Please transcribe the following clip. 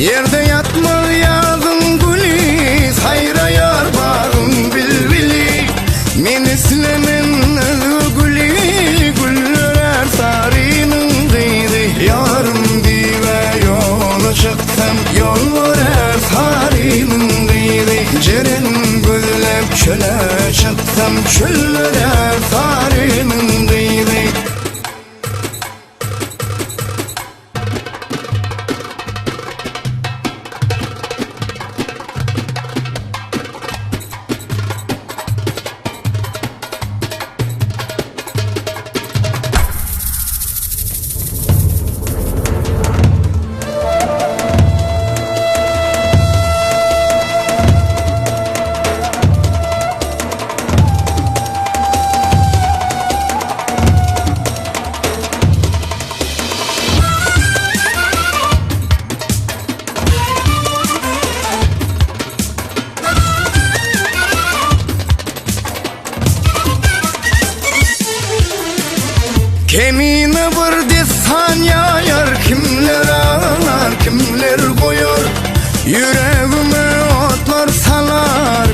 Yerde yatma yazın gülü, sayrayar bağın bilbili. Meni silemen gülü, güller sarının deydi. Yarım dive yola çıktım, yollar sarının deydi. Ceren güllep çöle çıktım, çöller sarının deydi. Kemiğine bir desan yayar, kimler ağlar, kimler koyar. Yüreğime otlar salar,